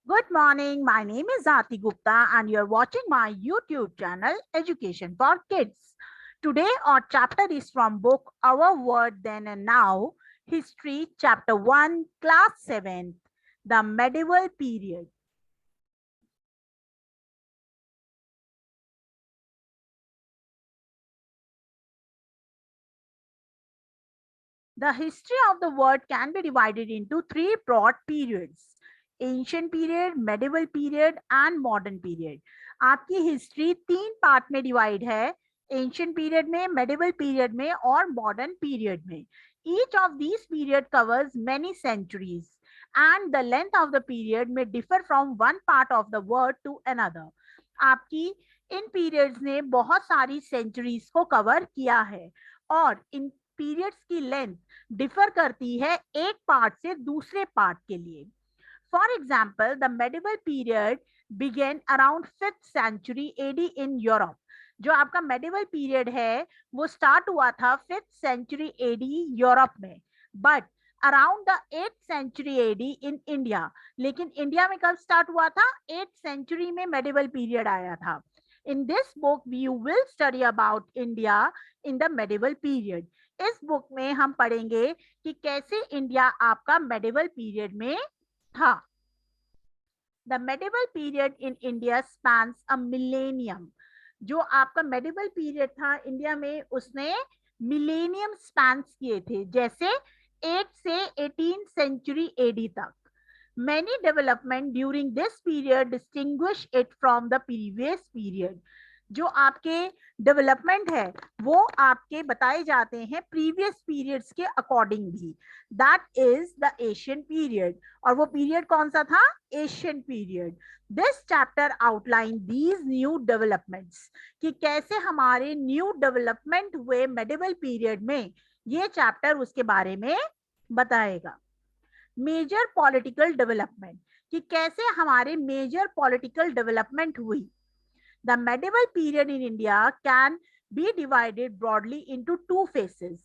Good morning. My name is Zati Gupta and you're watching my YouTube channel Education for Kids. Today our chapter is from book Our Word Then and Now, History Chapter 1, Class 7, The Medieval Period. The history of the world can be divided into three broad periods: ancient period, medieval period and modern period. आपकी history तीन part में divide है, ancient period में, medieval period में और modern period में. Each of these period covers many centuries and the length of the period may differ from one part of the world to another. आपकी इन periods ने बहुत सारी centuries को cover किया है और इन पीरियड्स की लेंथ डिफर करती है एक पार्ट से दूसरे पार्ट के लिए. For example, the medieval period began around 5th century AD in Europe. जो आपका मेडिवल पीरियड है वो स्टार्ट हुआ था 5th सेंचुरी एडी यूरोप में, but around the 8th century AD in India. लेकिन इंडिया में कब स्टार्ट हुआ था? 8th सेंचुरी में मेडिवल पीरियड आया था. In this book, we will study about India in the medieval period. इस बुक में हम पढ़ेंगे कि कैसे इंडिया आपका मेडिवल पीरियड में था. The medieval period in India spans a millennium. जो आपका मेडिवल पीरियड था इंडिया में उसने मिलेनियम स्पैन्स किए थे, जैसे 8 से 18th सेंचुरी एडी तक. Many development during this period distinguish it from the previous period. जो आपके डेवलपमेंट है वो आपके बताए जाते हैं प्रीवियस पीरियड्स के अकॉर्डिंग भी. That is the Asian period. और वो पीरियड कौन सा था? Asian period. This chapter outline these new developments, कि कैसे हमारे न्यू डेवलपमेंट हुए मेडिवल पीरियड में, ये चैप्टर उसके बारे में बताएगा. मेजर पॉलिटिकल डेवलपमेंट, कि कैसे हमारे मेजर पॉलिटिकल डेवलपमेंट हुई. The medieval period in India can be divided broadly into two phases.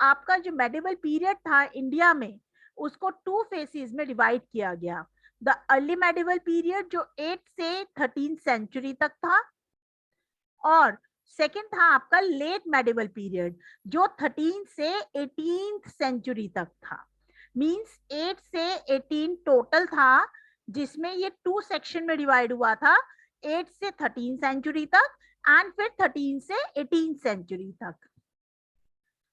आपका जो medieval period था इंडिया में उसको two phases में डिवाइड किया गया. The early medieval period जो 8 से 13th सेंचुरी तक था, और सेकेंड था आपका लेट मेडिवल पीरियड जो 13th से 18th सेंचुरी तक था. मींस 8 से 18 टोटल था, जिसमें ये टू सेक्शन में डिवाइड हुआ था, 8 से 13th सेंचुरी तक एंड फिर 13 से 18th सेंचुरी तक.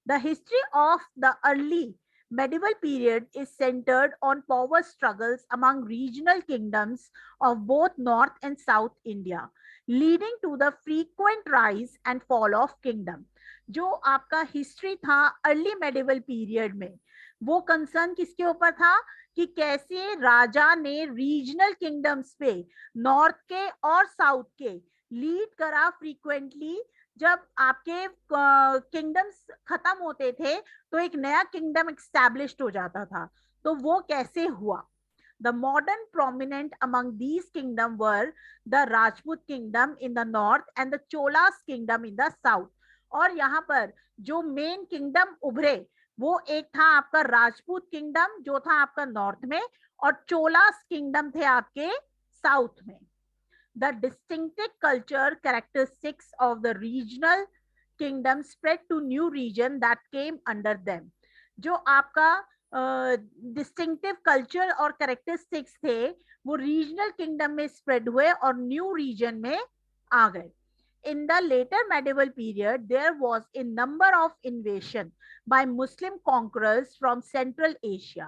The history of the early medieval period is centered on power struggles among regional kingdoms of both North and South India, leading to the frequent rise and fall of kingdom. जो आपका history था early medieval period में, वो concern किसके ऊपर था? कि कैसे राजा ने रीजनल किंगडम्स पे नॉर्थ के और साउथ के लीड करा फ्रीक्वेंटली. जब आपके किंगडम्स खत्म होते थे तो एक नया किंगडम एस्टैब्लिश्ड हो जाता था. तो वो कैसे हुआ? The modern prominent among these kingdom were the Rajput kingdom in the north and the Cholas kingdom in the south. और यहाँ पर जो मेन किंगडम उभरे वो एक था आपका राजपूत किंगडम जो था आपका नॉर्थ में, और चोलास किंगडम थे आपके साउथ में. The distinctive culture characteristics of the regional kingdom spread to new region that came under them. जो आपका डिस्टिंक्टिव कल्चर और कैरेक्टरिस्टिक्स थे वो रीजनल किंगडम में स्प्रेड हुए और न्यू रीजन में आ गए. In the later medieval period, there was a number of invasion by Muslim conquerors from Central Asia.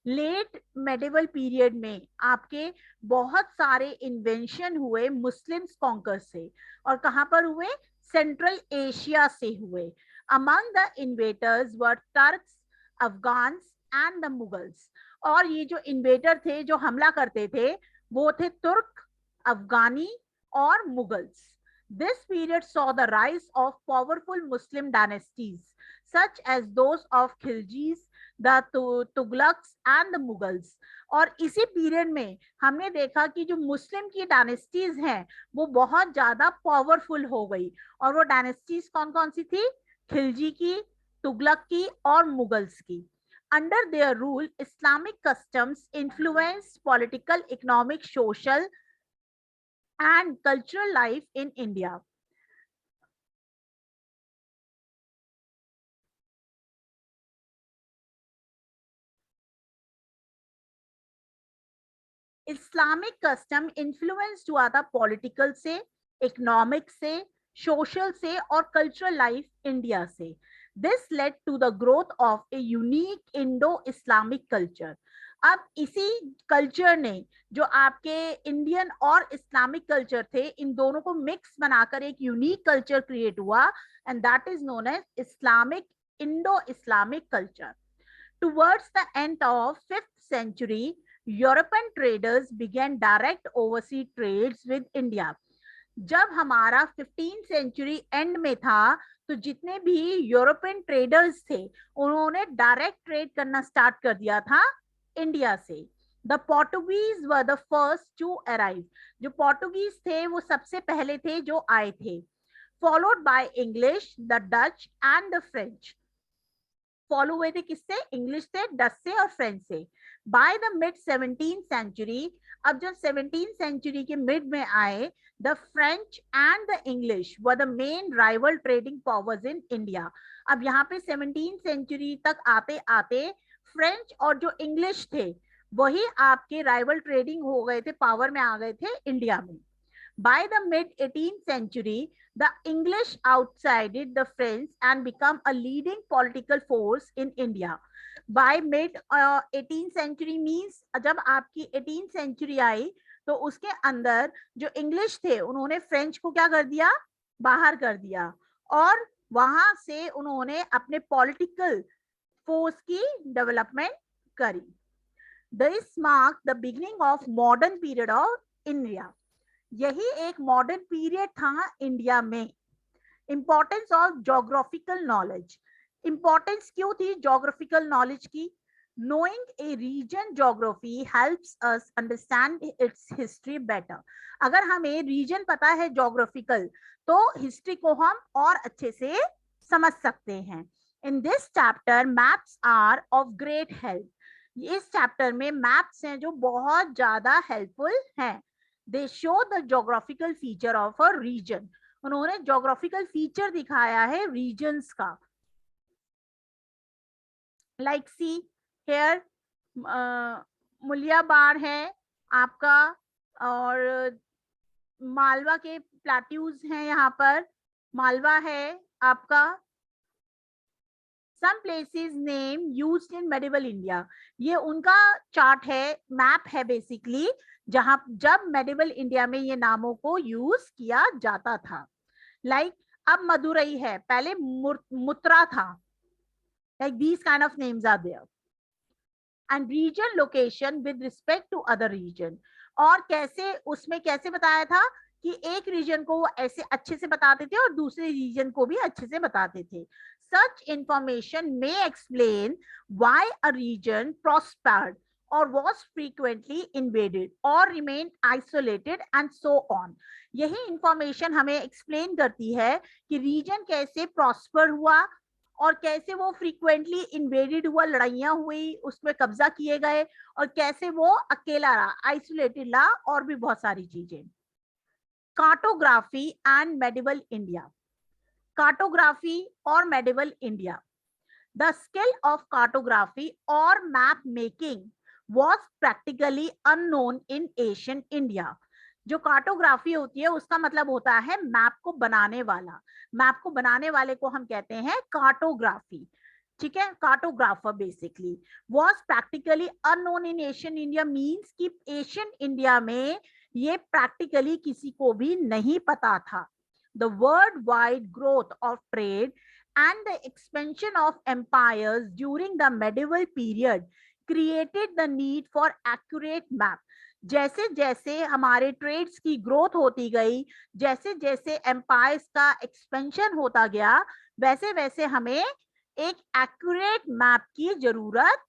Late medieval period में आपके बहुत सारे इन्वेंशन हुए मुस्लिम्स कॉन्कर से, और कहां पर हुए? सेंट्रल एशिया से हुए. Among the investors were Turks, Afghans and the Mughals. और ये जो इन्वेटर थे जो हमला करते थे वो थे तुर्क, अफगानी और Mughals. This period saw the rise of powerful Muslim dynasties such as those of Khiljis, the Tughlaqs and the Mughals. और इसी पीरियड में हमने देखा कि जो मुस्लिम की डायनेस्टीज हैं वो बहुत ज्यादा पावरफुल हो गई. और वो डायनेस्टीज कौन कौन सी थी? खिलजी की, तुगलक की और मुगल्स की. Under their rule, Islamic customs influenced political, economic, social, and cultural life in India. Islamic custom influenced हुआ था पॉलिटिकल से, इकोनॉमिक से, सोशल से और कल्चरल लाइफ इंडिया से. This led to the growth of a unique Indo Islamic culture. अब इसी culture ने, जो आपके इंडियन और इस्लामिक कल्चर थे, इन दोनों को मिक्स बनाकर एक यूनिक कल्चर क्रिएट हुआ, and that is known as Islamic Indo Islamic culture. Towards the end of 5th century, European traders began direct overseas trades with India. जब हमारा 15th सेंचुरी एंड में था, तो जितने भी यूरोपियन ट्रेडर्स थे, उन्होंने डायरेक्ट ट्रेड करना स्टार्ट कर दिया था इंडिया से. The Portuguese were the first to arrive. जो पोर्टुगीज थे वो सबसे पहले थे जो आए थे. Followed by English, the Dutch and the French. Follow हुए थे किससे? इंग्लिश से, डच से और फ्रेंच से. By the mid 17th century, अब जब 17th सेंचुरी के मिड में आए, the French and the English were the main rival trading powers in India. अब यहाँ पे 17th सेंचुरी तक आते आते फ्रेंच और जो इंग्लिश थे, वही आपके राइवल ट्रेडिंग हो गए थे, पावर में आ गए थे इंडिया में. By the mid-18th century, the English outsided the French and become a leading political force in India. By mid-18th century means जब आपकी 18th century आई, तो उसके अंदर जो इंग्लिश थे, उन्होंने फ्रेंच को क्या कर दिया? बाहर कर दिया, और वहां से उन्होंने अपने पॉलिटिकल फोर्स की डेवलपमेंट करी. This marked the beginning of modern period of India. यही एक मॉडर्न पीरियड था इंडिया में. Importance of geographical knowledge. Importance क्यों थी जोग्राफिकल नॉलेज की? Knowing a region geography helps us understand its history better. अगर हमें रीजन पता है जोग्राफिकल, तो हिस्ट्री को हम और अच्छे से समझ सकते हैं. In this chapter maps are of great help. इस चैप्टर में मैप्स हैं जो बहुत ज्यादा हेल्पफुल हैं. They show the geographical feature of a region. उन्होंने geographical feature दिखाया है regions का. Like see here, मुलियाबार है आपका, और मालवा के प्लेट्यूज हैं यहाँ पर. मालवा है आपका. Some places name used in medieval India. ये उनका चार्ट है, मैप है बेसिकली, जहां जब मेडिवल इंडिया में ये नामों को यूज किया जाता था. लाइक अब मदुरई है, पहले मुत्रा था. Like these kind of names are there. And region location with respect to other region. और कैसे उसमें कैसे बताया था कि एक रीजन को वो ऐसे अच्छे से बताते थे और दूसरे रीजन को भी अच्छे से बताते थे. Such information may explain why a region prospered or was frequently invaded or remained isolated and so on. यही इंफॉर्मेशन हमें एक्सप्लेन करती है कि रीजन कैसे प्रॉस्पर हुआ और कैसे वो फ्रीक्वेंटली इन्वेडेड हुआ, लड़ाइयां हुई, उसमें कब्जा किए गए, और कैसे वो अकेला रहा, आइसोलेटेड रहा, और भी बहुत सारी चीजें. Cartography and medieval India. Cartography और medieval India. The skill of cartography or map making was practically unknown in ancient India. जो कार्टोग्राफी होती है उसका मतलब होता है मैप को बनाने वाला. मैप को बनाने वाले को हम कहते हैं कार्टोग्राफी. ठीक है, cartographer basically. was practically unknown in ancient India means कि एशियन इंडिया में ये प्रैक्टिकली किसी को भी नहीं पता था. The worldwide growth of trade and the expansion of empires during the medieval period created the need for accurate map. जैसे जैसे हमारे ट्रेड्स की ग्रोथ होती गई, जैसे जैसे एम्पायर्स का एक्सपेंशन होता गया, वैसे वैसे हमें एक एक्यूरेट मैप की जरूरत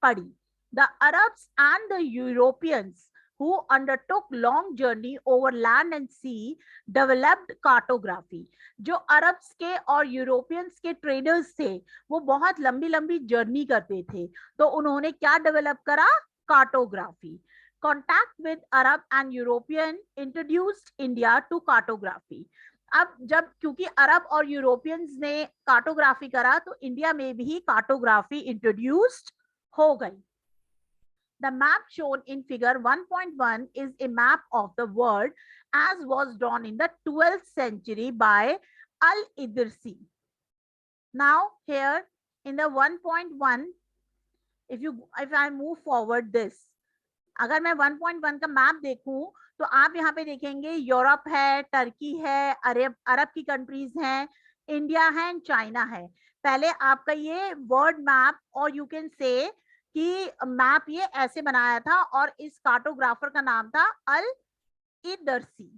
पड़ी. The Arabs and the Europeans who undertook long journey over land and sea developed cartography. जो अरब्स के और यूरोपियंस के ट्रेडर्स थे वो बहुत लंबी लंबी जर्नी करते थे, तो उन्होंने क्या डेवलप करा? Cartography. Contact with Arab and European introduced India to cartography. अब जब क्योंकि अरब और यूरोपियंस ने कार्टोग्राफी करा तो इंडिया में भी कार्टोग्राफी इंट्रोड्यूस्ड हो गई. The map shown in figure 1.1 is a map of the world as was drawn in the 12th century by Al-Idrisi. Now here in the 1.1, if I move forward this, अगर मैं 1.1 का map देखूं तो आप यहाँ पे देखेंगे यूरोप है, टर्की है, अरब की कंट्रीज हैं, इंडिया है, चाइना है. पहले आपका ये वर्ड मैप और यू कैन से कि मैप ये ऐसे बनाया था और इस कार्टोग्राफर का नाम था अल इदरसी.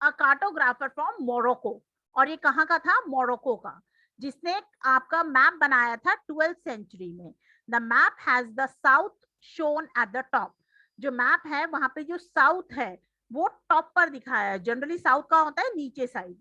अ कार्टोग्राफर फ्रॉम मोरक्को, और ये कहाँ का था? मोरक्को का, जिसने आपका मैप बनाया था 12th सेंचुरी में. The map has the south shown at the top. जो मैप है वहां पे जो साउथ है वो टॉप पर दिखाया है. जनरली साउथ का होता है नीचे side.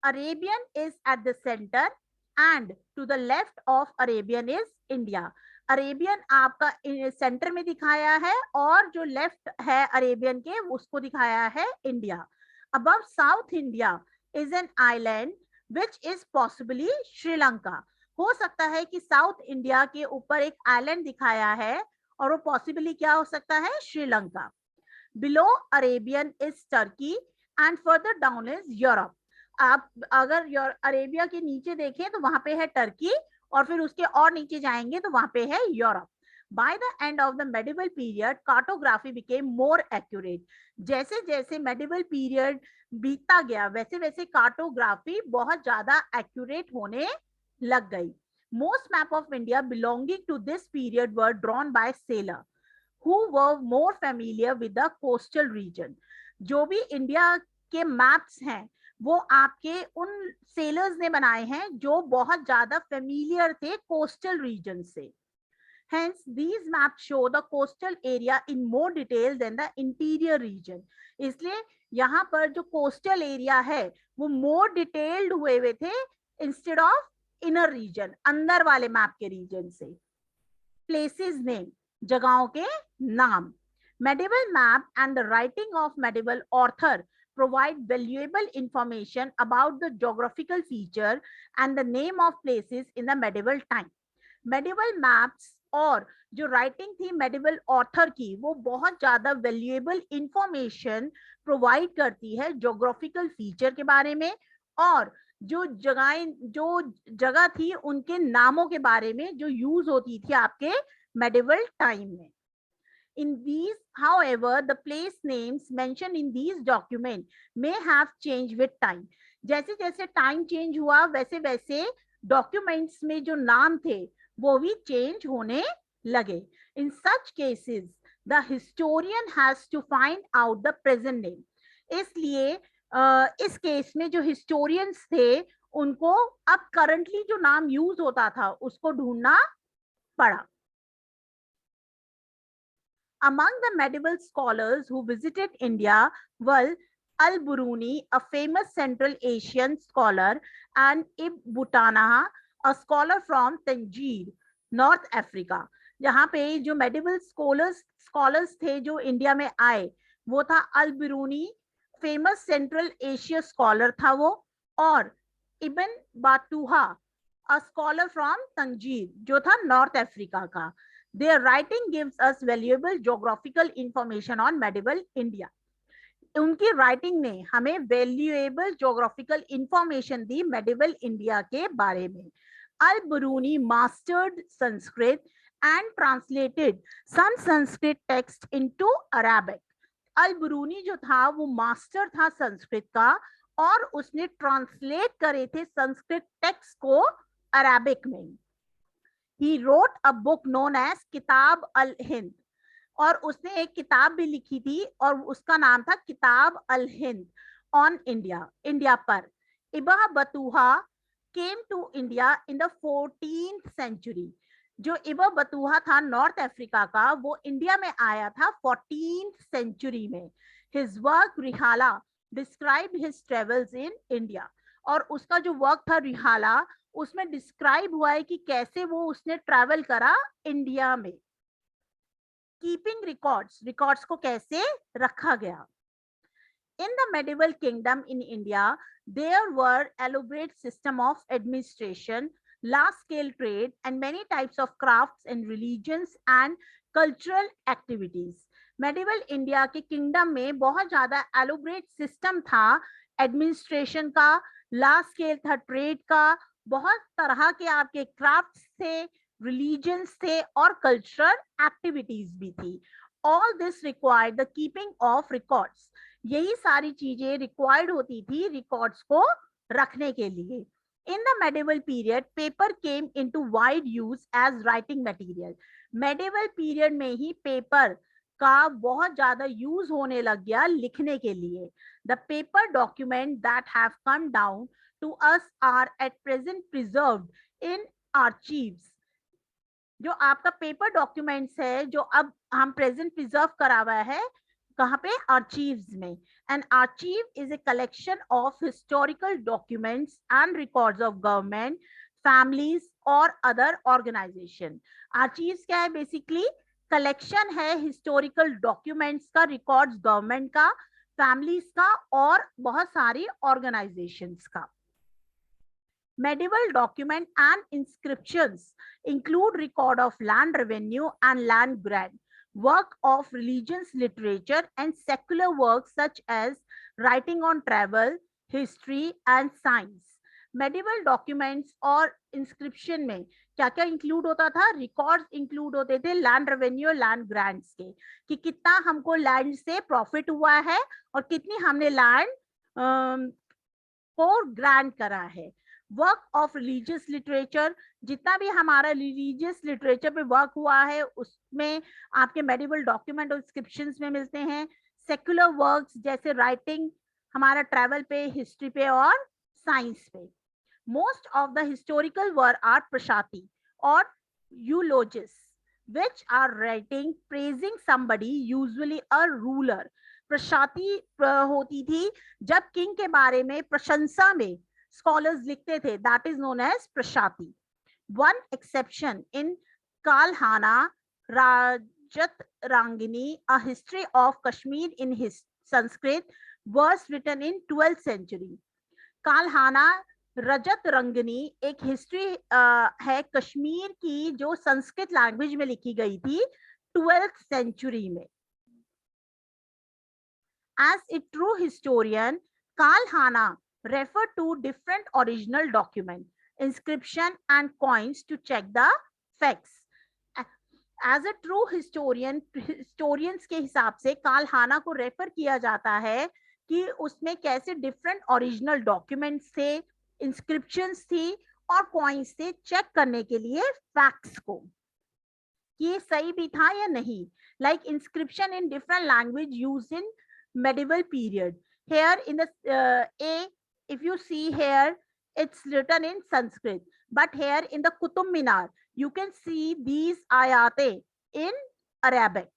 Arabian is at the centre and to the left of Arabian is India. Arabian आपका सेंटर में दिखाया है और जो लेफ्ट है अरेबियन के उसको दिखाया है India. Above South India is an island which is possibly Sri Lanka. हो सकता है कि साउथ इंडिया के ऊपर एक आइलैंड दिखाया है और वो पॉसिबली क्या हो सकता है? Sri Lanka. Below Arabian is Turkey and further down is Europe. आप अगर अरेबिया के नीचे देखें तो वहां पे है टर्की और फिर उसके और नीचे जाएंगे तो वहां पे है Europe. By the end of the medieval period, cartography became more accurate. जैसे जैसे medieval period बीतता गया वैसे वैसे कार्टोग्राफी बहुत ज्यादा accurate होने लग गई. Most map of India belonging to this period were drawn by sailor, who were more familiar with the coastal region. जो भी इंडिया के मैप्स हैं वो आपके उन सेलर्स ने बनाए हैं जो बहुत ज्यादा फेमिलियर थे कोस्टल रीजन से. Hence, these maps show the coastal area in more detail than the interior region. इसलिए यहाँ पर जो coastal area है वो more detailed हुए थे instead of inner region, अंदर वाले map के region से. Places name, जगहों के नाम. Medieval map and the writing of medieval author provide valuable information about the geographical feature and the name of places in the medieval time. Medieval maps और जो writing थी medieval author की वो बहुत ज्यादा वैल्यूएबल इंफॉर्मेशन प्रोवाइड करती है geographical feature के बारे में और जो जगह थी उनके नामों के बारे में जो यूज होती थी आपके मेडिवल टाइम में. In these, however, the place names mentioned in these documents may have changed with time. जैसे जैसे टाइम चेंज हुआ वैसे वैसे डॉक्यूमेंट्स में जो नाम थे वो भी चेंज होने लगे. In such cases, the historian has to find out the present name. इसलिए इस केस में जो हिस्टोरियंस थे उनको अब करंटली जो नाम यूज होता था उसको ढूंढना पड़ा. Among the medieval scholars who visited India were Al-Biruni, a famous Central Asian scholar, and Ibn Battuta, a scholar from Tangier, North Africa. यहाँ पे जो medieval scholars थे जो इंडिया में आए वो था अल-बिरूनी, फेमस सेंट्रल एशिया स्कॉलर था वो, और इब्न बातूहा, a scholar from तंजीर जो था नॉर्थ अफ्रीका का. Their writing gives us valuable geographical information on medieval India. उनकी राइटिंग ने हमें वैल्यूएबल ज्योग्राफिकल इंफॉर्मेशन दी मेडिवल इंडिया के बारे में. Al Biruni mastered Sanskrit and translated some Sanskrit text into Arabic. Al Biruni जो था वो मास्टर था संस्कृत का और उसने ट्रांसलेट करे थे संस्कृत टेक्स्ट को अरबिक में. He wrote a book known as किताब अल-हिंद, और उसने एक किताब भी लिखी थी और उसका नाम था किताब अल-हिंद ऑन इंडिया, इंडिया पर. इब्न बतूहा came to India in the 14th century. जो इबन बतूहा था नॉर्थ अफ्रीका का, वो इंडिया में आया था 14th सेंचुरी में. His work रिहाला described his travels in India. और उसका जो वर्क था रिहाला, उसमें डिस्क्राइब हुआ है कि कैसे वो उसने ट्रैवल करा इंडिया में. कीपिंग रिकॉर्ड्स, रिकॉर्ड्स को कैसे रखा गया. In the medieval kingdom in India, there were elaborate system of administration, large-scale trade, and many types of crafts and religions and cultural activities. Medieval India के kingdom में बहुत ज़्यादा elaborate system था administration का, large scale था trade का, बहुत तरह के आपके crafts थे, religions थे और cultural activities भी थी. All this required the keeping of records. यही सारी चीजें रिक्वायर्ड होती थी रिकॉर्ड्स को रखने के लिए. In the medieval period paper came into wide use as writing material. Medieval period में ही पेपर का बहुत ज्यादा यूज होने लग गया लिखने के लिए. The paper document that have come down to us are at present preserved in archives. जो आपका पेपर डॉक्यूमेंट्स है जो अब हम प्रेजेंट प्रिजर्व करा हुआ है, कहाँ पे? आर्चीव्स में. An archive is a collection of historical documents and records of government, families और अदर ऑर्गेनाइजेशन. आर्चीव्स क्या है? बेसिकली कलेक्शन है हिस्टोरिकल डॉक्यूमेंट्स का, रिकॉर्ड्स गवर्नमेंट का, फैमिलीज का और बहुत सारी ऑर्गेनाइजेशंस का. Medieval document and inscriptions include record of land revenue and land grant, work of religious literature and secular works such as writing on travel, history and science. Medieval documents और inscription में क्या क्या include होता था? Records include होते थे land revenue, land grants के, कि कितना हमको लैंड से प्रॉफिट हुआ है और कितनी हमने लैंड को ग्रांट करा है. वर्क ऑफ रिलीजियस लिटरेचर, जितना भी हमारा रिलीजियस लिटरेचर पे वर्क हुआ है उसमें आपके मेडिवल डॉक्यूमेंट और इंस्क्रिप्शंस में मिलते हैं. सेक्युलर वर्क्स जैसे राइटिंग हमारा ट्रैवल पे, हिस्ट्री पे और साइंस पे. Most of the historical work are prashasti और eulogies which are writing praising somebody, usually a ruler. प्रशाती होती थी जब किंग के बारे में प्रशंसा में स्कॉलर्स लिखते थे, that is known as prashasti. One exception in Kalhana Rajatarangini, a history of Kashmir in Sanskrit, verse written in 12th century. Kalhana Rajatarangini एक हिस्ट्री है कश्मीर की जो संस्कृत लैंग्वेज में लिखी गई थी 12th century में. As a true historian, Kalhana referred to different original document, inscription and coins to check the facts. As a true historian, historians के हिसाब से कालहाना को रेफर किया जाता है कि उसमें कैसे डिफरेंट ओरिजिनल डॉक्यूमेंट्स थे, इंस्क्रिप्शंस थी और कॉइन्स थे, चेक करने के लिए फैक्ट्स को ये सही भी था या नहीं. Like inscription in different language used in medieval period. Here in the if you see here, it's written in Sanskrit, but here in the Qutub Minar you can see these ayate in Arabic.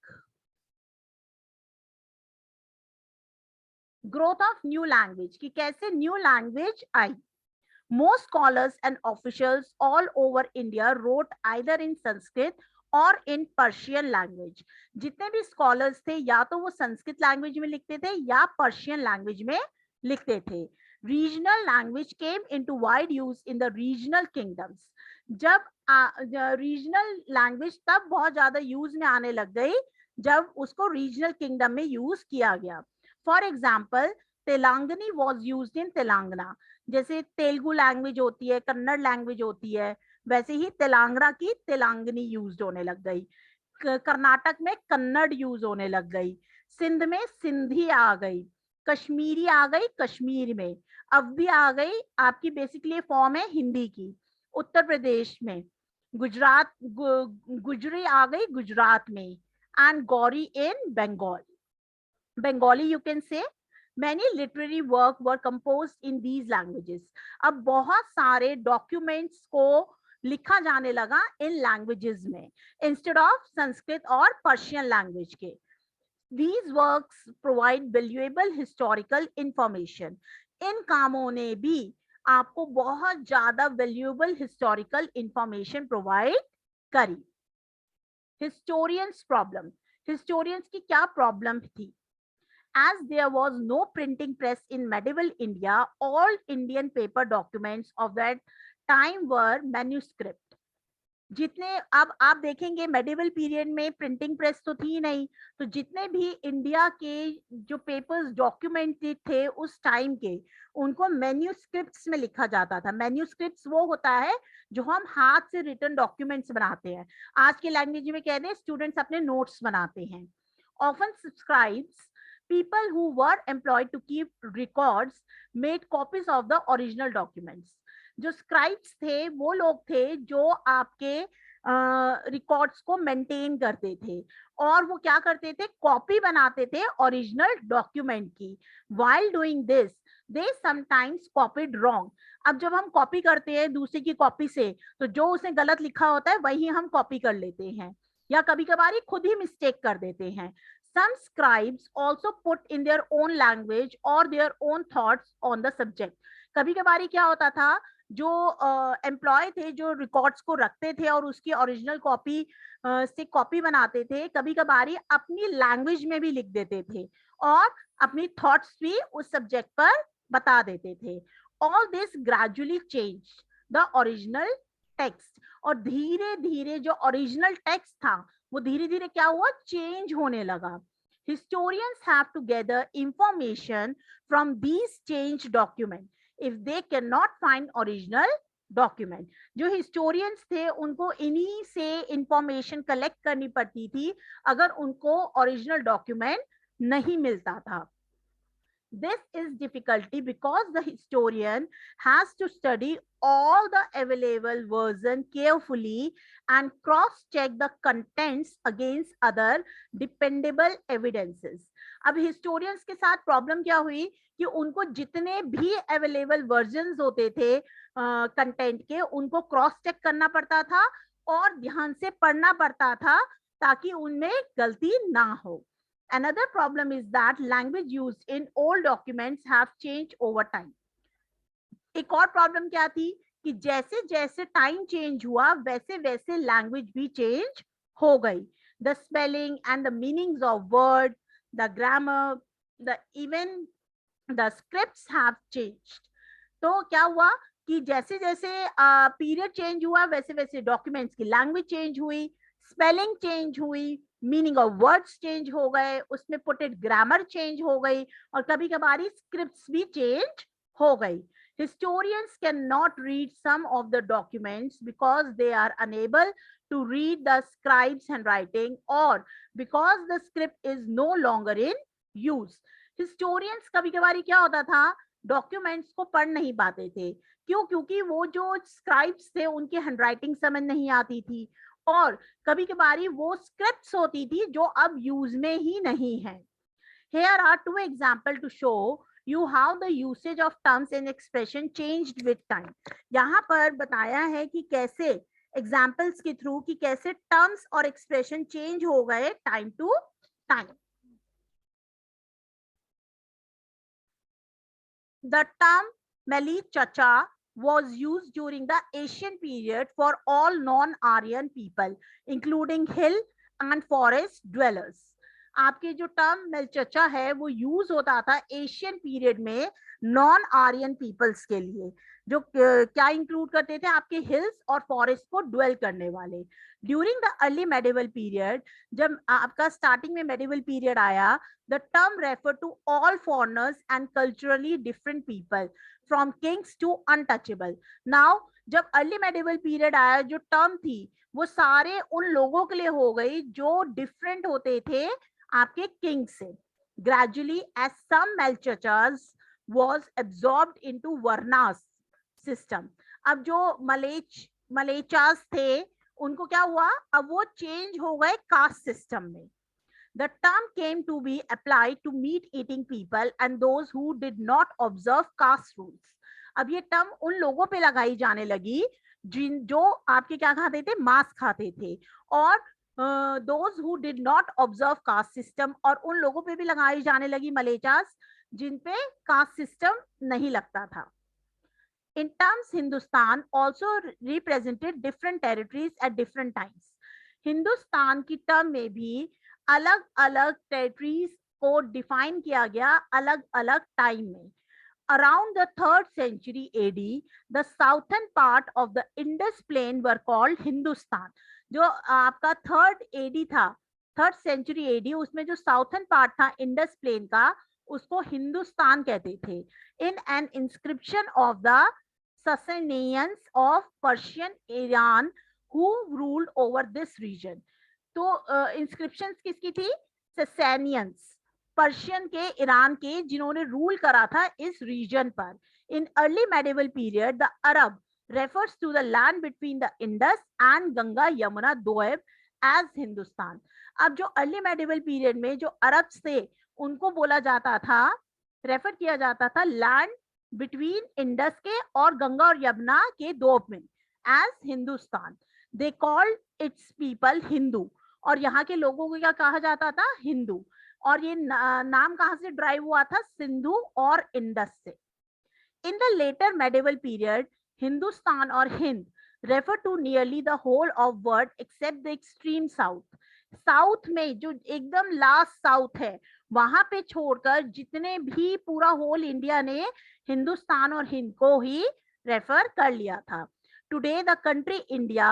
Growth of new language, कि कैसे new language I. Most scholars and officials all over India wrote either in Sanskrit और in Persian language. जितने भी scholars थे या तो वो Sanskrit language में लिखते थे या पर्शियन लैंग्वेज में लिखते थे. Regional language came into wide use in the regional kingdoms. जब रीजनल लैंग्वेज तब बहुत ज्यादा यूज में आने लग गई जब उसको रीजनल किंगडम में यूज किया गया. For example Telangani was use in Telangana. जैसे तेलुगु लैंग्वेज होती है, कन्नड़ लैंग्वेज होती है, वैसे ही तेलंगाना की तेलंगानी यूज होने लग गई. कर्नाटक में कन्नड़ यूज होने लग गई. सिंध में सिंधी आ गई. कश्मीरी आ गई कश्मीर में. अवधी आ गई आपकी बेसिकली फॉर्म है हिंदी की. उत्तर प्रदेश में गुजरात गुजरी आ गई गुजरात में. And Gauri in Bengal. Bengali you can say. Many literary work were composed in these languages. अब बहुत सारे documents को लिखा जाने लगा इन languages में instead of संस्कृत और पर्शियन language के. These works provide valuable historical information. इन कामों ने भी आपको बहुत ज्यादा valuable historical information provide करी. Historians problem. Historians की क्या problem थी? As there was no printing press in medieval India, all Indian paper documents of that time were manuscript. जितने अब आप देखेंगे मेडिवल पीरियड में प्रिंटिंग प्रेस तो थी नहीं, तो जितने भी इंडिया के जो पेपर्स डॉक्यूमेंटेड थे उस टाइम के, उनको मैन्यूस्क्रिप्ट्स में लिखा जाता था. मैन्यूस्क्रिप्ट्स वो होता है जो हम हाथ से रिटन डॉक्यूमेंट्स बनाते हैं. आज के लैंग्वेज में कह दें, स्टूडेंट्स अपने नोट्स बनाते हैं. Often subscribes people who were employed to keep records made copies of the original documents. जो स्क्राइब्स थे वो लोग थे जो आपके रिकॉर्ड्स को मेंटेन करते थे, और वो क्या करते थे, कॉपी बनाते थे ओरिजिनल डॉक्यूमेंट की. while doing this they sometimes copied wrong. अब जब हम कॉपी करते हैं दूसरे की कॉपी से, तो जो उसने गलत लिखा होता है वही हम कॉपी कर लेते हैं, या कभी कभार खुद ही मिस्टेक कर देते हैं. Some scribes also put in their own language or their own thoughts on the subject. कभी कभार क्या होता था, जो एम्प्लॉय थे जो रिकॉर्ड्स को रखते थे और उसकी ओरिजिनल कॉपी से कॉपी बनाते थे, कभी कभार अपनी लैंग्वेज में भी लिख देते थे और अपनी थॉट्स भी उस सब्जेक्ट पर बता देते थे. All this gradually change the original text. और धीरे धीरे जो ओरिजिनल टेक्स्ट था वो धीरे धीरे क्या हुआ, चेंज होने लगा. Historians have to gather information from these changed documents if they cannot find original document. जो historians थे उनको इन्हीं से information collect करनी पड़ती थी अगर उनको original document नहीं मिलता था. This is difficulty because the historian has to study all the available version carefully and cross-check the contents against other dependable evidences. अब historians के साथ problem क्या हुई कि उनको जितने भी available versions होते थे content के, उनको cross-check करना पड़ता था और ध्यान से पढ़ना पड़ता था ताकि उनमें गलती ना हो. Another problem is that language used in old documents have changed over time. एक और प्रॉब्लम क्या थी कि जैसे जैसे टाइम चेंज हुआ वैसे वैसे लैंग्वेज भी चेंज हो गई. The spelling and the meanings of words, the grammar, even the scripts have changed. तो क्या हुआ कि जैसे जैसे पीरियड चेंज हुआ वैसे वैसे डॉक्यूमेंट्स की लैंग्वेज चेंज हुई, स्पेलिंग चेंज हुई, मीनिंग ऑफ वर्ड्स चेंज हो गए, उसमें पुटेड ग्रामर चेंज हो गई, और कभी कभार स्क्रिप्ट्स भी चेंज हो गई. Historians cannot read some of the documents because they are unable to read the scribe's handwriting or because the script is no longer in use. Historians कभी कभार क्या होता था, डॉक्यूमेंट्स को पढ़ नहीं पाते थे. क्यों? क्योंकि वो जो स्क्राइब्स थे उनकी हैंडराइटिंग समझ नहीं आती थी, और कभी कभार वो स्क्रिप्ट्स होती थी जो अब यूज में ही नहीं है. Here are two examples to show you how the usage of terms and expression changed with time. यहाँ पर बताया है कि कैसे एग्जाम्पल्स के थ्रू कि कैसे टर्म्स और एक्सप्रेशन चेंज हो गए time to time. The term Meli Chacha was used during the Asian period for all non-Aryan people, including hill and forest dwellers. आपके जो टर्म मेलचचा है वो यूज होता था एशियन पीरियड में नॉन आर्यन पीपल्स के लिए, जो क्या इंक्लूड करते थे, आपके हिल्स और फॉरेस्ट को ड्वेल करने वाले. During the early medieval period, जब आपका स्टार्टिंग में मेडिवल पीरियड आया, the term refer to all foreigners and culturally different people from kings to untouchable. Now जब अर्ली मेडिवल पीरियड आया, जो टर्म थी वो सारे उन लोगों के लिए हो गई जो डिफरेंट होते थे आपके किंग से. Gradually as some mlecchas was absorbed into Varnas system. अब जो मलेचास थे उनको क्या हुआ, अब वो चेंज हो गए कास्ट सिस्टम में. The term came to be applied to meat-eating people and those who did not observe caste rules. अब ये टर्म उन लोगों पे लगाई जाने लगी जो आपके क्या खाते थे, मांस खाते थे, और those who did not observe caste system, और उन लोगों पे भी लगाई जाने लगी मलेचास जिन पे कास्ट सिस्टम नहीं लगता था. In terms, Hindustan also represented different territories at different times. Hindustan की टर्म में भी अलग अलग टेरिटरीज को डिफाइन किया गया अलग अलग टाइम में. Around the 3rd century AD, the southern part of the Indus plain were called Hindustan. जो आपका 3rd AD था, 3rd century AD, उसमें जो southern part था इंडस प्लेन का, उसको हिंदुस्तान कहते थे. In an inscription of the Sassanians of Persian Iran who ruled over this region. तो इंस्क्रिप्शन किसकी थी? ससैनियंस, पर्शियन के, ईरान के, जिन्होंने रूल करा था इस रीजन पर. In early medieval period the Arab refers to the land between the Indus and Ganga Yamuna Doab as Hindustan. अब जो अर्ली मेडिवल पीरियड में जो अरब थे उनको बोला जाता था, रेफर किया जाता था लैंड बिटवीन इंडस के और गंगा और यमुना के दोब में as Hindustan. They called its people Hindu, और यहाँ के लोगों को क्या कहा जाता था? हिंदू. और ये नाम कहाँ से ड्राइव हुआ था? सिंधु और इंडस से. In the later medieval period Hindustan और Hind refer to nearly the whole of world except the extreme south. South में जो एकदम लास्ट साउथ है वहां पे छोड़कर जितने भी पूरा होल इंडिया ने हिंदुस्तान और हिंद को ही रेफर कर लिया था. Today the country India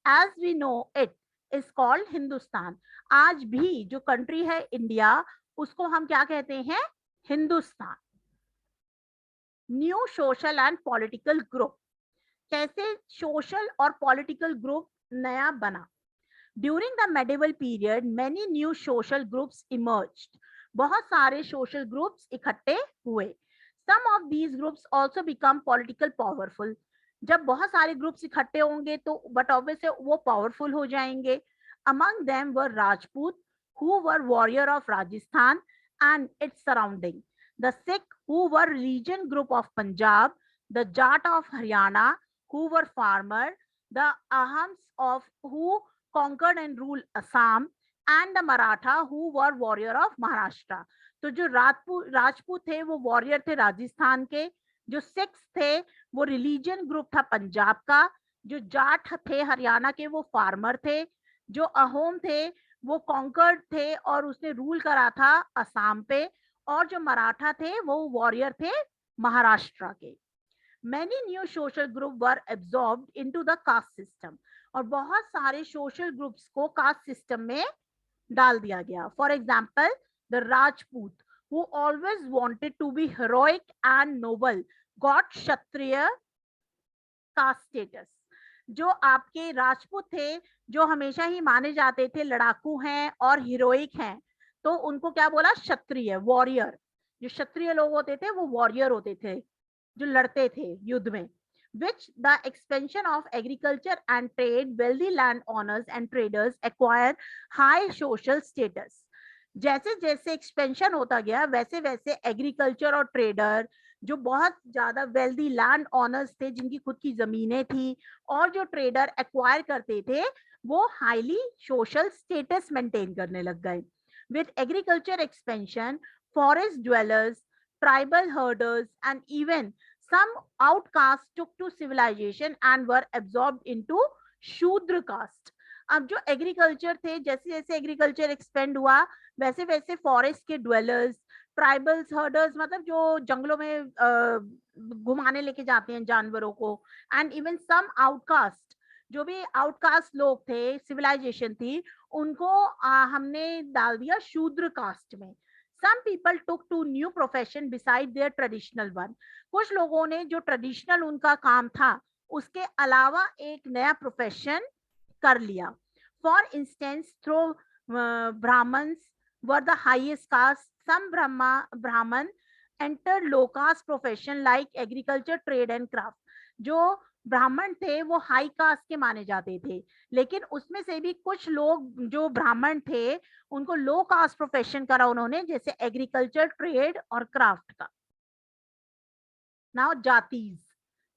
as we know it is called Hindustan. आज भी जो कंट्री है इंडिया उसको हम क्या कहते हैं? Hindustan. New social and political group. कैसे सोशल और पॉलिटिकल ग्रुप नया बना? During the medieval period many new social groups emerged. बहुत सारे सोशल ग्रुप्स इकट्ठे हुए. Some of these groups also become political powerful. जब बहुत सारे ग्रुप्स इकट्ठे होंगे तो बट ऑब्वियसली वो पावरफुल हो जाएंगे. Among them were Rajput who were warrior of Rajasthan and its surrounding, the Sikh who were religion group of Punjab, the Jat of Haryana who were farmer, the Ahams of who conquered and ruled Assam, and the Maratha who were warrior of Maharashtra. तो जो राजपूत थे वो warrior थे राजस्थान के, जो Sikhs थे वो religion group था पंजाब का, जो जाट थे हरियाणा के वो फार्मर थे, जो अहोम थे वो कॉन्कर्ड थे और उसने रूल करा था असम पे, और जो मराठा थे वो वॉरियर थे महाराष्ट्र के. Many new social group were absorbed into the caste system. और बहुत सारे social groups को caste system में डाल दिया गया. For example, the Rajput who always wanted to be heroic and noble got Kshatriya caste status. जो आपके राजपूत थे जो हमेशा ही माने जाते थे लड़ाकू हैं और हीरोइक हैं, तो उनको क्या बोला? क्षत्रिय, वॉरियर. जो क्षत्रिय लोग होते थे वो वॉरियर होते थे जो लड़ते थे युद्ध में. which the expansion of agriculture and trade, wealthy land owners and traders acquire high social status. जैसे जैसे एक्सपेंशन होता गया वैसे वैसे एग्रीकल्चर और ट्रेडर जो बहुत ज्यादा वेल्दी लैंड ओनर्स थे जिनकी खुद की जमीनें थी और जो ट्रेडर एक्वायर करते थे वो हाईली सोशल स्टेटस मेंटेन करने लग गए. With agriculture expansion forest dwellers, tribal herders and even some outcasts took to civilization and were absorbed into शूद्र कास्ट. अब जो एग्रीकल्चर थे जैसे जैसे एग्रीकल्चर एक्सपेंड हुआ वैसे वैसे फॉरेस्ट के ड्वेलर्स, ट्राइबल्स, हर्डर्स मतलब जो जंगलों में घुमाने लेके जाते हैं जानवरों को, एंड इवन सम आउटकास्ट, जो भी आउटकास्ट लोग थे, सिविलाइजेशन थी, उनको हमने डाल दिया शूद्र कास्ट में. Some people took to new profession beside their traditional one. कुछ लोगों ने जो ट्रेडिशनल उनका काम था उसके अलावा एक नया प्रोफेशन कर लिया. For instance, though Brahmins were the highest caste, some Brahman entered low caste profession like agriculture, trade and craft. जो ब्राह्मण थे वो हाई कास्ट के माने जाते थे, लेकिन उसमें से भी कुछ लोग जो ब्राह्मण थे उनको लो कास्ट प्रोफेशन करा उन्होंने, जैसे एग्रीकल्चर, ट्रेड और क्राफ्ट का। Now jatis,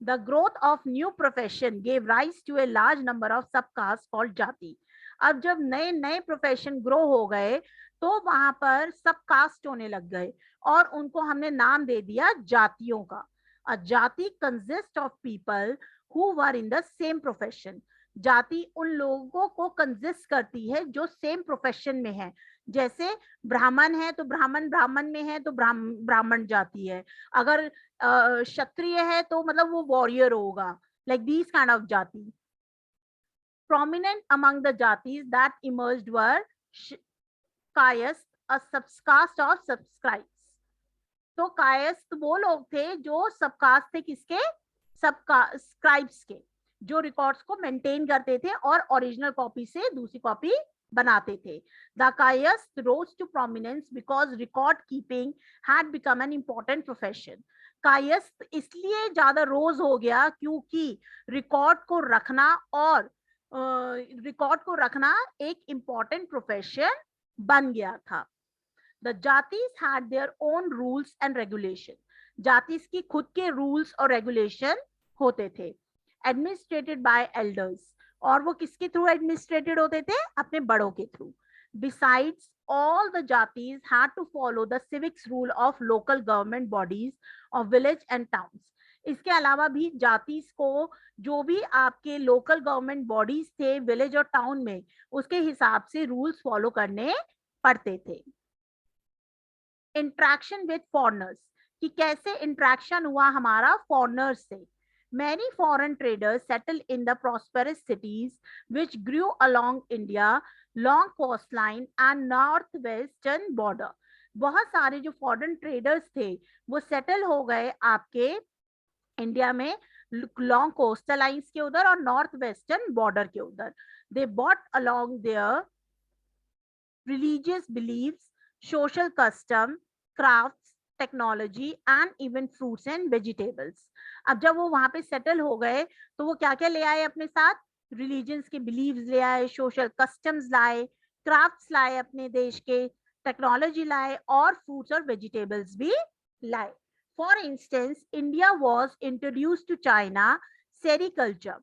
the growth of new profession gave rise to a large number of sub caste called jati. अब जब नए नए प्रोफेशन ग्रो हो गए तो वहां पर सब कास्ट होने लग गए और उनको हमने नाम दे दिया जातियों का। अ जाति consist of people who were in the same profession. जाति उन लोगों को कंसिस्ट करती है जो सेम प्रोफेशन में है। जैसे ब्राह्मण है तो ब्राह्मण ब्राह्मण में है तो ब्राह्मण जाति है। अगर क्षत्रिय है तो मतलब वो वॉरियर होगा, like these kind of jati. Prominent among the jatis that emerged were Kayastha, a subcaste of subscribes. तो कायस्थ वो लोग थे जो सबकास्ट थे, किसके? सबस्क्राइब्स के, जो रिकॉर्ड्स को मेंटेन करते थे और ओरिजिनल कॉपी से दूसरी कॉपी बनाते थे। The Kayastha rose to prominence because record keeping had become an important profession. Kayastha इसलिए ज्यादा रोज हो गया क्योंकि रिकॉर्ड को रखना और रिकॉर्ड को रखना एक इम्पोर्टेंट प्रोफेशन बन गया था। The jatis had their own rules and regulation. जातिस की खुद के रूल्स और रेगुलेशन होते थे, एडमिनिस्ट्रेटेड बाय एल्डर्स। और वो किसके थ्रू एडमिनिस्ट्रेटेड होते थे? अपने बड़ों के through. Besides, all the jatis had to follow the civics rule of local government bodies of village and towns. इसके अलावा भी जातिस को जो भी आपके लोकल गवर्नमेंट बॉडीज थे विलेज और टाउन में, उसके हिसाब से रूल्स फॉलो करने पड़ते थे। इंट्रैक्शन विद फॉरेनर्स, कि कैसे इंट्रैक्शन हुआ हमारा फॉरेनर्स से। Many foreign traders settled in the prosperous cities which grew along India long coastline and northwestern border. बहुत सारे जो फॉरेन ट्रेडर्स थे वो सेटल हो गए आपके इंडिया में लॉन्ग कोस्टल लाइंस के उधर और नॉर्थ वेस्टर्न बॉर्डर के उधर। They brought along their religious beliefs, social custom, crafts, technology and even fruits and vegetables. अब जब वो वहां पे सेटल हो गए तो वो क्या क्या ले आए अपने साथ? रिलीजन्स के बिलीव्स ले आए, सोशल कस्टम्स लाए, क्राफ्ट्स लाए अपने देश के, टेक्नोलॉजी लाए और फ्रूट्स और वेजिटेबल्स भी लाए। For instance, India was introduce to China sericulture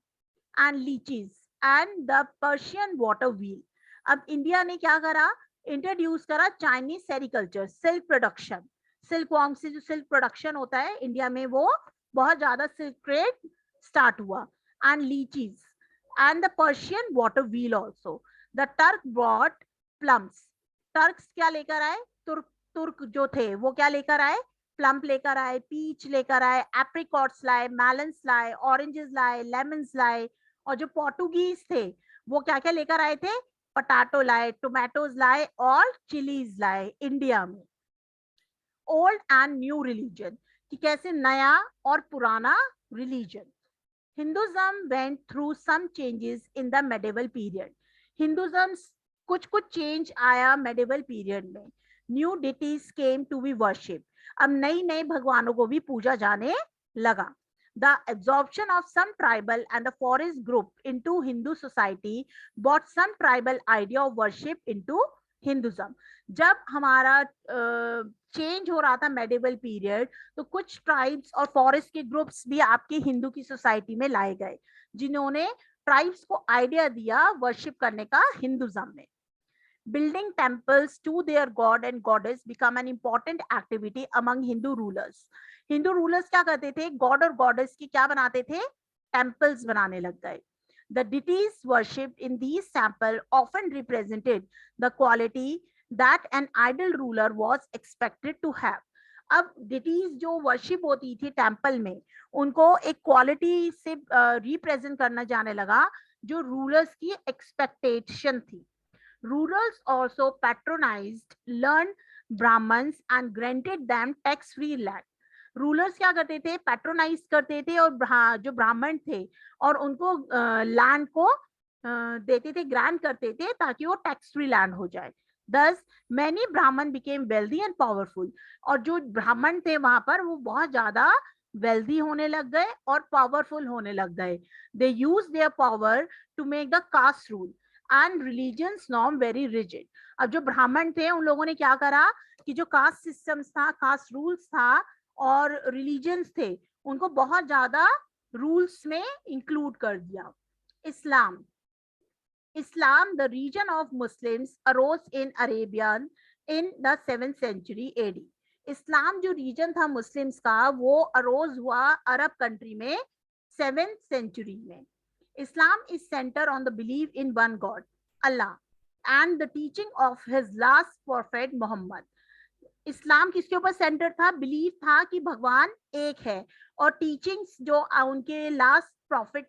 and litchis and the Persian water wheel. अब इंडिया ने क्या करा? इंट्रोड्यूस करा Chinese sericulture, silk production. Silk worm से जो सिल्क प्रोडक्शन होता है इंडिया में वो बहुत ज्यादा सिल्क ट्रेड स्टार्ट हुआ। And litchis and the Persian water wheel also. The Turk brought plums. Turks क्या लेकर आए? तुर्क जो थे वो क्या लेकर आए? प्लम लेकर आए, पीच लेकर आए, एप्रिकॉट्स लाए, मेलन्स लाए, ऑरेंजेस लाए, लेमन्स लाए। और जो पोर्टुगीज थे वो क्या क्या लेकर आए थे? पटाटो लाए, टोमेटोज लाए और चिलीज लाए इंडिया में। ओल्ड एंड न्यू रिलीजन, कि कैसे नया और पुराना religion. Hinduism went through some changes in the medieval period. Hinduism कुछ कुछ चेंज आया मेडिवल पीरियड में। New deities came to be worship. अब नई नए भगवानों को भी पूजा जाने लगा। The absorption of some tribal and the forest group into Hindu society brought some tribal idea of worship into Hinduism. जब हमारा चेंज हो रहा था मेडिवल पीरियड तो कुछ ट्राइब्स और फॉरेस्ट के ग्रुप्स भी आपके हिंदू की सोसाइटी में लाए गए जिन्होंने ट्राइब्स को आइडिया दिया वर्शिप करने का हिंदुइज्म में। Building temples to their god and goddess become an important activity among Hindu rulers. Hindu rulers क्या करते थे? गॉड और गॉडेस की क्या बनाते थे? टेम्पल्स बनाने लग गए। The deities worshipped in these temples often represented the quality that an idol ruler was expected to have. अब डिटीज जो वर्शिप होती थी टेम्पल में उनको एक क्वालिटी से रिप्रेजेंट करना जाने लगा जो रूलर्स की एक्सपेक्टेशन थी। Rulers also patronized learned Brahmins and granted them tax-free land. Rulers क्या करते थे? पैट्रोनाइज करते थे और जो ब्राह्मण थे और उनको लैंड को देते थे, ग्रांट करते थे ताकि वो टैक्स फ्री लैंड हो जाए। Thus, many Brahmin became wealthy and powerful. और जो ब्राह्मण थे वहां पर वो बहुत ज्यादा वेल्दी होने लग गए और पावरफुल होने लग गए. They use their power to make the caste rule and religions norm very rigid. अब जो ब्राह्मण थे उन लोगों ने क्या करा कि जो कास्ट सिस्टम्स था, कास्ट रूल्स था और रिलीजियंस थे, उनको बहुत ज्यादा रूल्स में इंक्लूड कर दिया. इस्लाम. Islam, the region of Muslims, arose in Arabian in the 7th century AD. इस्लाम जो रीजन था मुस्लिम्स का वो अरोज हुआ अरब कंट्री में 7th सेंचुरी में. Islam is centre on the believe in one God Allah and the teaching of his last prophet Muhammad. Islam किसके ऊपर centre था? बिलीव था कि भगवान एक है और टीचिंग्स जो उनके लास्ट प्रॉफिट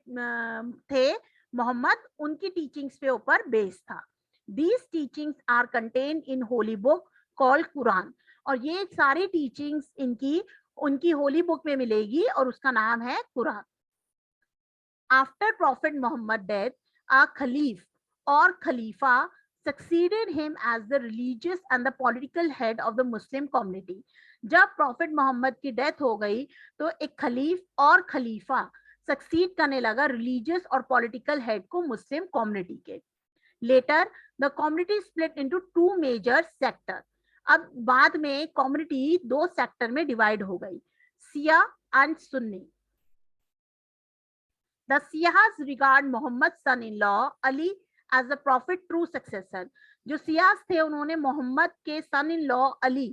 थे मोहम्मद, उनकी टीचिंग्स पे ऊपर बेस था. These teachings are contain in holy book called Quran. और ये सारी टीचिंग्स इनकी उनकी होली बुक में मिलेगी और उसका नाम है Quran. After prophet Muhammad death, a khalif और खलीफा succeeded him as the religious and the political head of the Muslim community. जब प्रॉफिट मोहम्मद की डेथ हो गई तो एक खलीफ और खलीफा सक्सीड करने लगा रिलीजियस और पॉलिटिकल हेड को मुस्लिम कम्युनिटी के. Later the community split into 2 major sector. अब बाद में कम्युनिटी 2 सेक्टर में डिवाइड हो गई, Siya and Sunni. The Siyahs regard Muhammad's son-in-law Ali as the prophet true successor. जो सियास थे उन्होंने मोहम्मद के सन इन लॉ अली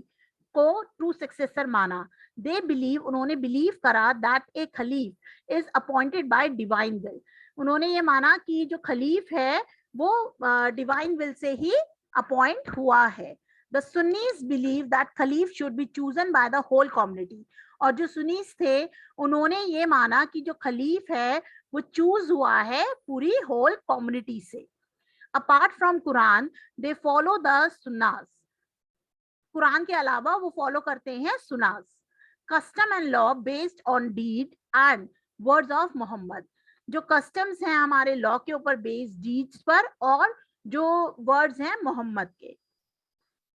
को ट्रू सक्सेसर माना. दे बिलीव, उन्होंने बिलीव करा that A खलीफ is appointed by divine will. उन्होंने ये माना कि जो खलीफ है वो divine will say he appoint हुआ है. The Sunnis believe that khalif should be chosen by the whole community. और जो सुन्नीस थे उन्होंने ये माना कि जो खलीफ है वो चूज हुआ है पूरी होल कम्युनिटी से. Apart from Quran they follow the sunnas. Quran के अलावा वो फॉलो करते हैं sunnas. Custom and law based on deed and words of Muhammad. जो कस्टम्स हैं हमारे लॉ के ऊपर बेस्ड डीड्स पर और जो वर्ड्स हैं मोहम्मद के.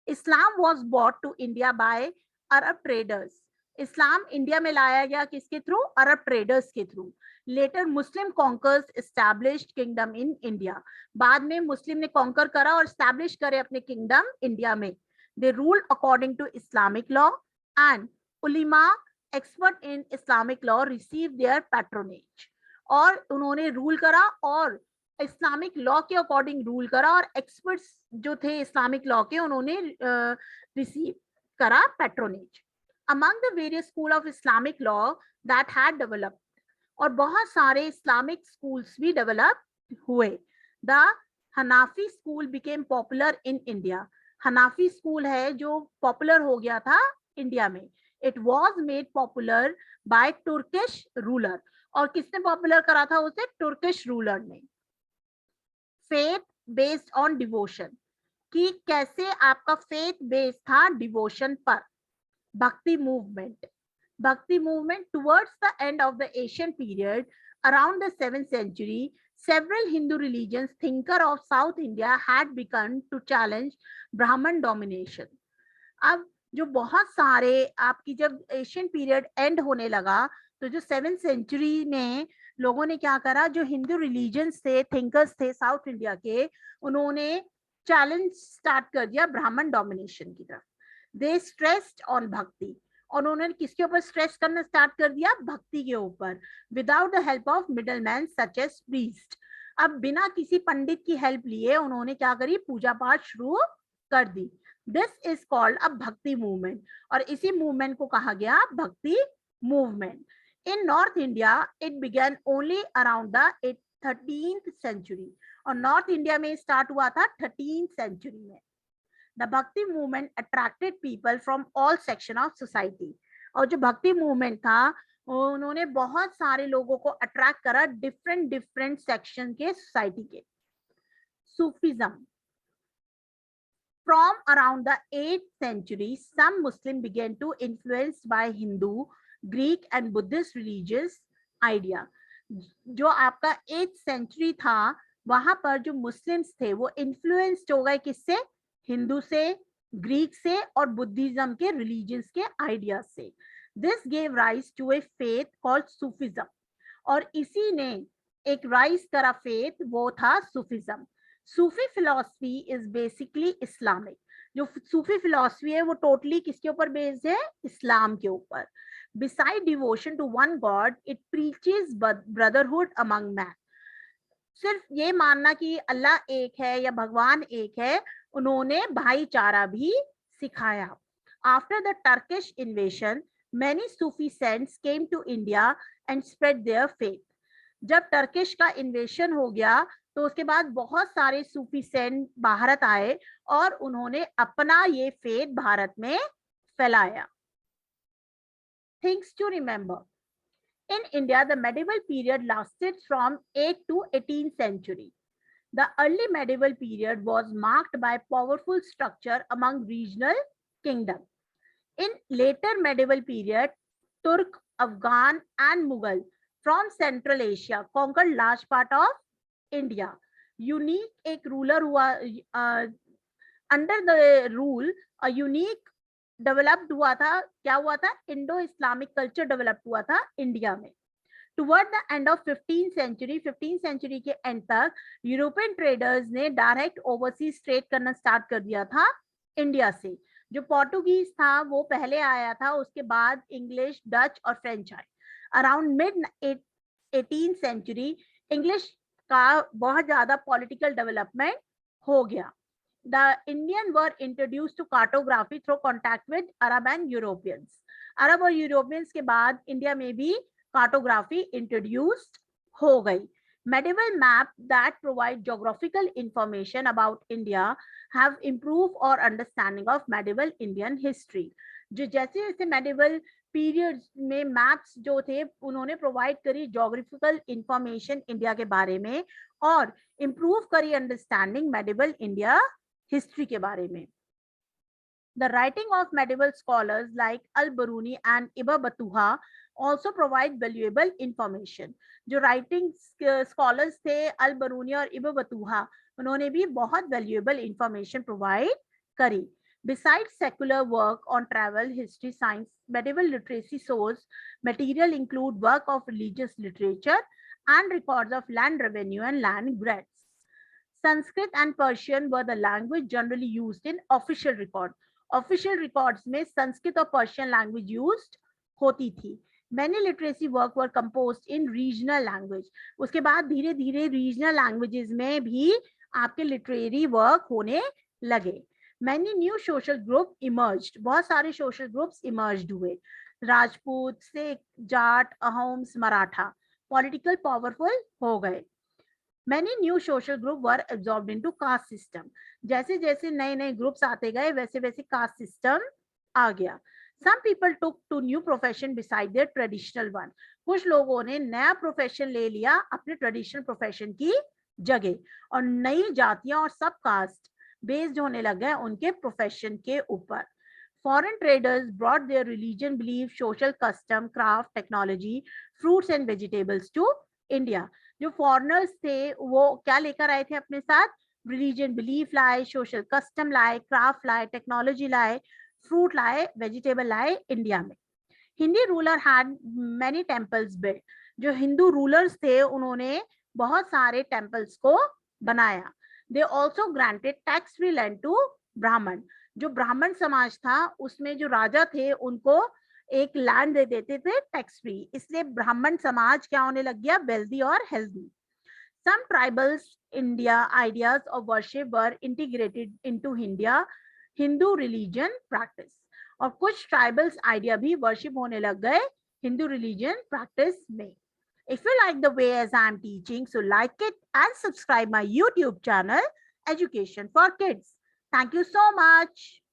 Islam was brought to India by Arab traders. Islam India में लाया गया किसके थ्रू? अरब ट्रेडर्स के through. Later Muslim conquerors established kingdom in India. बाद में मुस्लिम ने कॉन्कर करा और एस्टैब्लिश करे अपने किंगडम इंडिया में. They ruled according to Islamic law and ulema expert in Islamic law receive their patronage. और उन्होंने रूल करा और इस्लामिक लॉ के अकॉर्डिंग रूल करा और एक्सपर्ट्स जो थे इस्लामिक लॉ के उन्होंने रिसीव करा patronage. Among the various school of Islamic law that had developed, और बहुत सारे इस्लामिक स्कूल्स भी डेवलप हुए. The Hanafi school became popular in India. Hanafi school है जो पॉपुलर हो गया था इंडिया में. It was made popular by Turkish ruler. और किसने पॉपुलर करा था उसे? तुर्किश रूलर ने. फेथ बेस्ड ऑन डिवोशन, कि कैसे आपका फेथ बेस्ड था डिवोशन पर. Bhakti movement. Bhakti movement towards the end of the Asian period, around the 7th century, several Hindu religions thinker of South India had begun to challenge Brahman domination. अब जो बहुत सारे आपकी जब Asian period and होने लगा तो जो 7th सेंचुरी में लोगों ने क्या करा, जो हिंदू रिलीजन्स थे, थिंकर्स थे साउथ इंडिया के, उन्होंने चैलेंज स्टार्ट कर दिया ब्राह्मण डोमिनेशन की तरफ. दे स्ट्रेस्ड ऑन भक्ति. और उन्होंने किसके ऊपर स्ट्रेस करना स्टार्ट कर दिया? भक्ति के ऊपर. Without the help of middle man such as priest. अब बिना किसी पंडित की हेल्प लिए उन्होंने क्या करी? पूजा पाठ शुरू कर दी. This is called a bhakti movement. और इसी मूवमेंट को कहा गया bhakti movement. In North India it began only around the 13th century. और नॉर्थ इंडिया में स्टार्ट हुआ था 13th सेंचुरी में. The Bhakti movement attracted people from all section of society. और जो भक्ति मूवमेंट था उन्होंने बहुत सारे लोगों को अट्रैक्ट करा डिफरेंट सेक्शन के सोसाइटी के. Sufism. From around the 8th century, some Muslim began to influenced by Hindu, Greek and Buddhist religious idea. जो आपका 8th century था वहां पर जो मुस्लिम्स थे वो इन्फ्लुएंस्ड हो गए किससे? हिंदू से, ग्रीक से और बुद्धिज्म के रिलीजन्स के आइडिया से. This gave rise to a faith called Sufism. और इसी ने एक राइज करा फेथ, वो था Sufism. Sufi philosophy is basically Islamic. जो सूफी फिलॉसफी है वो टोटली किसके ऊपर बेस्ड है? इस्लाम के ऊपर. Beside devotion to one God, it preaches brotherhood among man. सिर्फ ये मानना कि अल्लाह एक है या भगवान एक है, उन्होंने भाईचारा भी सिखाया. After the Turkish इन्वेशन, many Sufi saints came to India and spread their faith. जब टर्किश का इन्वेशन हो गया तो उसके बाद बहुत सारे सूफी सेंट भारत आए और उन्होंने अपना ये फेथ भारत में फैलाया. Things to remember. In India, the medieval period lasted from 8th to 18th century. The early medieval period was marked by powerful structure among regional kingdoms. In later medieval period, Turk, Afghan and Mughal from Central Asia conquered large part of India. Unique एक ruler हुआ, under the rule a unique developed हुआ था. क्या हुआ था? Indo Islamic culture develop हुआ था India में. Toward the end of 15th century के एंड तक यूरोपियन ट्रेडर्स ने डायरेक्ट ओवरसीज ट्रेड करना स्टार्ट कर दिया था इंडिया से. जो पोर्टुगीज था वो पहले आया था, उसके बाद इंग्लिश, डच और फ्रेंच आए. Around mid 18th century English का बहुत ज्यादा पॉलिटिकल डेवलपमेंट हो गया. The Indian were introduce to cartography through contact with Arab and Europeans. अरब और यूरोपियंस के बाद इंडिया में भी कार्टोग्राफी इंट्रोड्यूस्ड हो गई. Medieval maps that provide geographical information about India have improved our understanding of medieval Indian history. जो जैसे जैसे medieval periods में maps जो थे उन्होंने provide करी geographical information इंडिया के बारे में और improve करी understanding medieval India history के बारे में. The writing of medieval scholars like Al-Biruni and Ibn Battuta also provide valuable information. जो राइटिंग स्कॉलर्स थे अल-बरूनी और इब्न बतूहा, उन्होंने भी बहुत वैल्यूएबल इंफॉर्मेशन प्रोवाइड करी. Besides secular work on travel, history, science, medieval literacy source material include work of religious literature and records of land revenue and land grants. Sanskrit and Persian were the language generally used in official record. Official records में संस्कृत और Persian language used होती थी. Many literacy work were composed in regional language. उसके बाद धीरे धीरे regional languages में भी आपके लिटरेरी वर्क होने लगे. Many new social group emerged. बहुत सारे सोशल ग्रुप्स इमर्ज्ड हुए. राजपूत, सिख, जाट, अहोम्स, मराठा पॉलिटिकल पावरफुल हो गए. Many new social group were absorbed into caste system. जैसे जैसे नए नए ग्रुप्स आते गए वैसे वैसे कास्ट सिस्टम आ गया. Some people took to new profession beside their traditional one. कुछ लोगों ने नया प्रोफेशन ले लिया अपने ट्रेडिशनल प्रोफेशन की जगह और नई जातियां और सब कास्ट बेस्ड होने लग गए उनके प्रोफेशन के ऊपर. Foreign traders brought their religion, belief, social custom, craft, technology, fruits and vegetables to India. जो फॉरेनर्स थे वो क्या लेकर आए थे अपने साथ? रिलीजन, बिलीफ लाए, सोशल कस्टम लाए, क्राफ्ट लाए, टेक्नोलॉजी लाए, फ्रूट लाए, वेजिटेबल लाए इंडिया में. Hindi ruler had many temples built. जो हिंदू रूलर्स थे उन्होंने बहुत सारे टेम्पल्स को बनाया. They also granted tax free land to Brahman. जो ब्राह्मण समाज था उसमें जो राजा थे उनको एक लैंड दे देते थे टैक्स फ्री, इसलिए ब्राह्मण समाज क्या होने लग गया? वेल्दी और healthy. Some tribals India ideas of worship were integrated into Hindu religion practice. और कुछ ट्राइबल्स आइडिया भी वर्शिप होने लग गए हिंदू रिलीजन प्रैक्टिस में. If you like the way as I am teaching, so like it and subscribe my YouTube channel Education for Kids. Thank you so much.